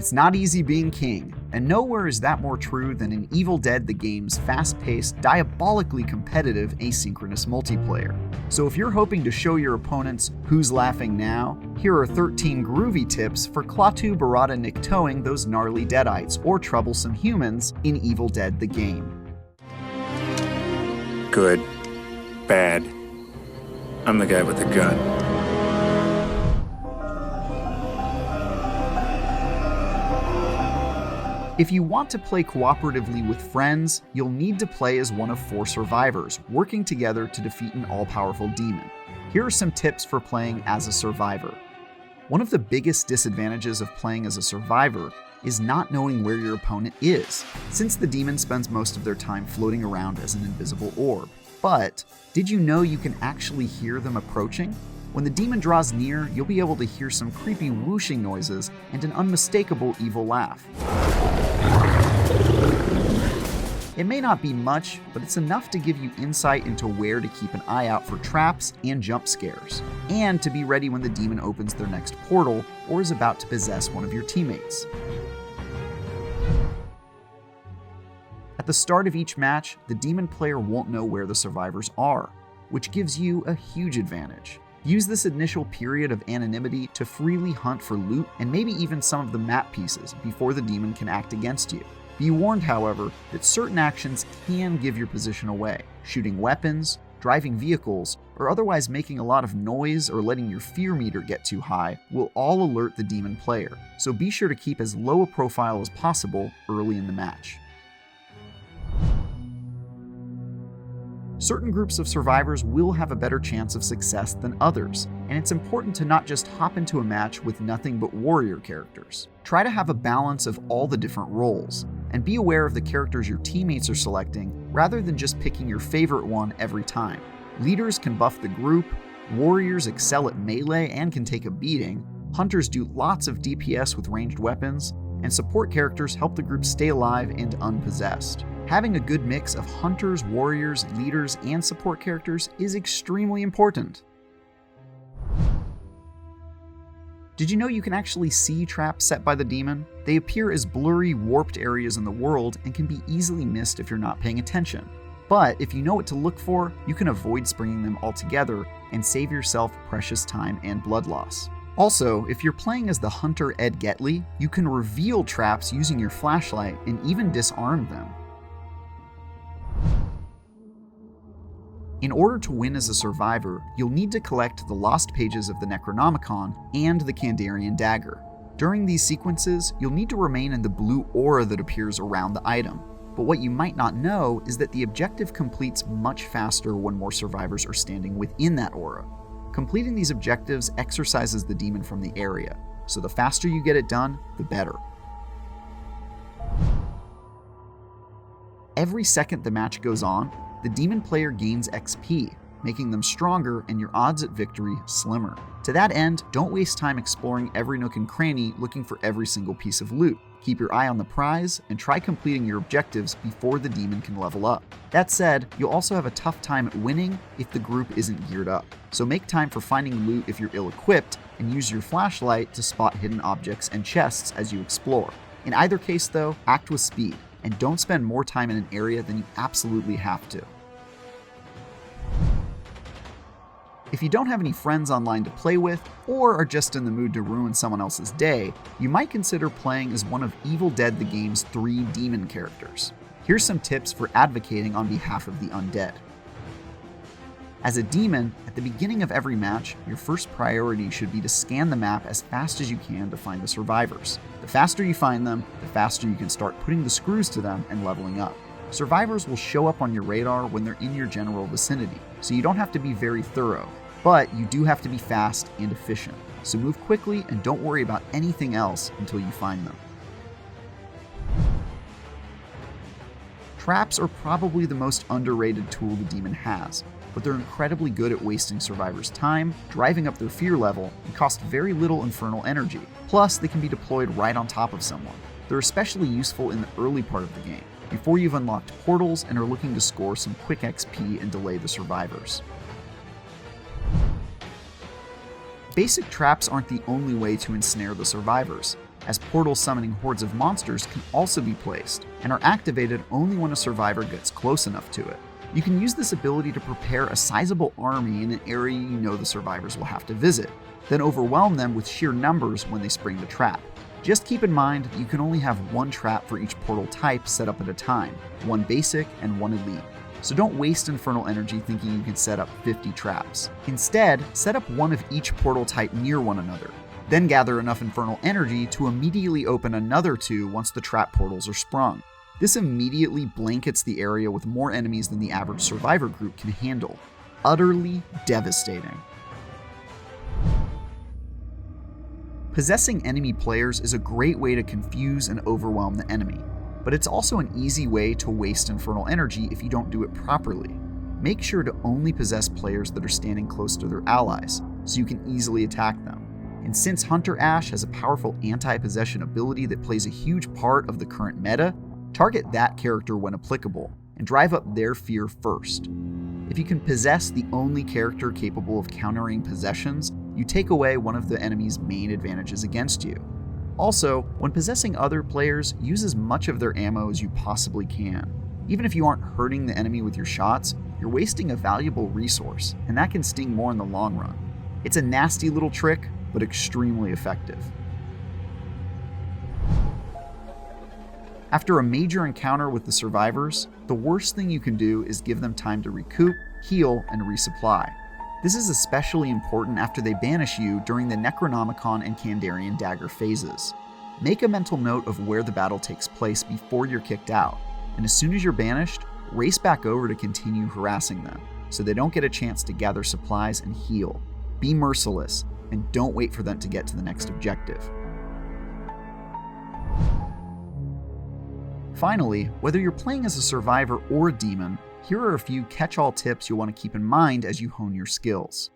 It's not easy being king, and nowhere is that more true than in Evil Dead the game's fast-paced, diabolically competitive asynchronous multiplayer. So if you're hoping to show your opponents who's laughing now, here are 13 groovy tips for Klaatu Barada Nikto-ing those gnarly deadites or troublesome humans in Evil Dead the game. Good. Bad. I'm the guy with the gun. If you want to play cooperatively with friends, you'll need to play as one of 4 survivors, working together to defeat an all-powerful demon. Here are some tips for playing as a survivor. One of the biggest disadvantages of playing as a survivor is not knowing where your opponent is, since the demon spends most of their time floating around as an invisible orb. But did you know you can actually hear them approaching? When the demon draws near, you'll be able to hear some creepy whooshing noises and an unmistakable evil laugh. It may not be much, but it's enough to give you insight into where to keep an eye out for traps and jump scares, and to be ready when the demon opens their next portal or is about to possess one of your teammates. At the start of each match, the demon player won't know where the survivors are, which gives you a huge advantage. Use this initial period of anonymity to freely hunt for loot and maybe even some of the map pieces before the demon can act against you. Be warned, however, that certain actions can give your position away. Shooting weapons, driving vehicles, or otherwise making a lot of noise or letting your fear meter get too high will all alert the demon player, so be sure to keep as low a profile as possible early in the match. Certain groups of survivors will have a better chance of success than others, and it's important to not just hop into a match with nothing but warrior characters. Try to have a balance of all the different roles, and be aware of the characters your teammates are selecting rather than just picking your favorite one every time. Leaders can buff the group, warriors excel at melee and can take a beating, hunters do lots of DPS with ranged weapons, and support characters help the group stay alive and unpossessed. Having a good mix of hunters, warriors, leaders, and support characters is extremely important. Did you know you can actually see traps set by the demon? They appear as blurry, warped areas in the world and can be easily missed if you're not paying attention. But if you know what to look for, you can avoid springing them altogether and save yourself precious time and blood loss. Also, if you're playing as the hunter Ed Getley, you can reveal traps using your flashlight and even disarm them. In order to win as a survivor, you'll need to collect the lost pages of the Necronomicon and the Kandarian dagger. During these sequences, you'll need to remain in the blue aura that appears around the item. But what you might not know is that the objective completes much faster when more survivors are standing within that aura. Completing these objectives exorcises the demon from the area, so the faster you get it done, the better. Every second the match goes on, the demon player gains XP, making them stronger and your odds at victory slimmer. To that end, don't waste time exploring every nook and cranny looking for every single piece of loot. Keep your eye on the prize and try completing your objectives before the demon can level up. That said, you'll also have a tough time at winning if the group isn't geared up. So make time for finding loot if you're ill-equipped and use your flashlight to spot hidden objects and chests as you explore. In either case though, act with speed and don't spend more time in an area than you absolutely have to. If you don't have any friends online to play with, or are just in the mood to ruin someone else's day, you might consider playing as one of Evil Dead the game's 3 demon characters. Here's some tips for advocating on behalf of the undead. As a demon, at the beginning of every match, your first priority should be to scan the map as fast as you can to find the survivors. The faster you find them, the faster you can start putting the screws to them and leveling up. Survivors will show up on your radar when they're in your general vicinity, so you don't have to be very thorough. But you do have to be fast and efficient, so move quickly and don't worry about anything else until you find them. Traps are probably the most underrated tool the demon has, but they're incredibly good at wasting survivors' time, driving up their fear level, and cost very little infernal energy. Plus, they can be deployed right on top of someone. They're especially useful in the early part of the game, before you've unlocked portals and are looking to score some quick XP and delay the survivors. Basic traps aren't the only way to ensnare the survivors. as portal summoning hordes of monsters can also be placed, and are activated only when a survivor gets close enough to it. You can use this ability to prepare a sizable army in an area you know the survivors will have to visit, then overwhelm them with sheer numbers when they spring the trap. Just keep in mind you can only have one trap for each portal type set up at a time, one basic and one elite. So don't waste infernal energy thinking you can set up 50 traps. Instead, set up one of each portal type near one another. Then gather enough infernal energy to immediately open another 2 once the trap portals are sprung. This immediately blankets the area with more enemies than the average survivor group can handle. Utterly devastating. Possessing enemy players is a great way to confuse and overwhelm the enemy, but it's also an easy way to waste infernal energy if you don't do it properly. Make sure to only possess players that are standing close to their allies, so you can easily attack them. And since Hunter Ash has a powerful anti-possession ability that plays a huge part of the current meta, target that character when applicable, and drive up their fear first. If you can possess the only character capable of countering possessions, you take away one of the enemy's main advantages against you. Also, when possessing other players, use as much of their ammo as you possibly can. Even if you aren't hurting the enemy with your shots, you're wasting a valuable resource, and that can sting more in the long run. It's a nasty little trick, but extremely effective. After a major encounter with the survivors, the worst thing you can do is give them time to recoup, heal, and resupply. This is especially important after they banish you during the Necronomicon and Kandarian dagger phases. Make a mental note of where the battle takes place before you're kicked out, and as soon as you're banished, race back over to continue harassing them, so they don't get a chance to gather supplies and heal. Be merciless, and don't wait for them to get to the next objective. Finally, whether you're playing as a survivor or a demon, here are a few catch-all tips you'll want to keep in mind as you hone your skills.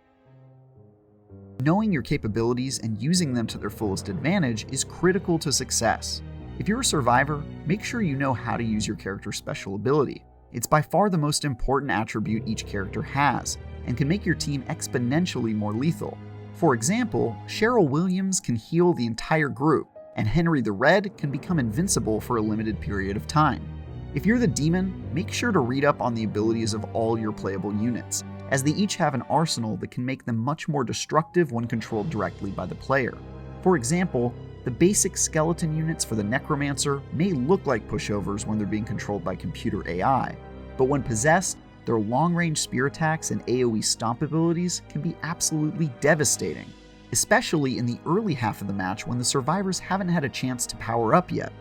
Knowing your capabilities and using them to their fullest advantage is critical to success. If you're a survivor, make sure you know how to use your character's special ability. It's by far the most important attribute each character has, and can make your team exponentially more lethal. For example, Cheryl Williams can heal the entire group, and Henry the Red can become invincible for a limited period of time. If you're the demon, make sure to read up on the abilities of all your playable units, as they each have an arsenal that can make them much more destructive when controlled directly by the player. For example, the basic skeleton units for the Necromancer may look like pushovers when they're being controlled by computer AI, but when possessed, their long-range spear attacks and AoE stomp abilities can be absolutely devastating, especially in the early half of the match when the survivors haven't had a chance to power up yet.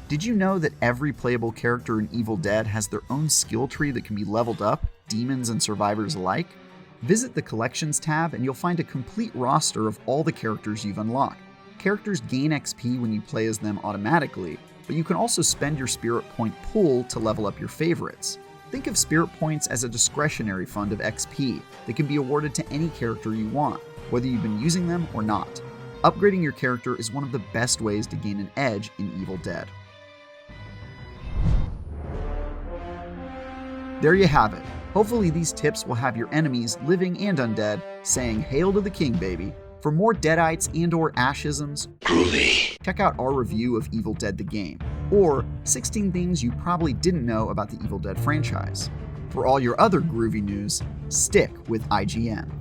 Did you know that every playable character in Evil Dead has their own skill tree that can be leveled up, demons and survivors alike? Visit the Collections tab and you'll find a complete roster of all the characters you've unlocked. Characters gain XP when you play as them automatically, but you can also spend your spirit point pool to level up your favorites. Think of spirit points as a discretionary fund of XP that can be awarded to any character you want, whether you've been using them or not. Upgrading your character is one of the best ways to gain an edge in Evil Dead. There you have it. Hopefully these tips will have your enemies, living and undead, saying "Hail to the King, baby." For more deadites and/or ashisms, Groovy, check out our review of Evil Dead the game, or 16 things you probably didn't know about the Evil Dead franchise. For all your other groovy news, stick with IGN.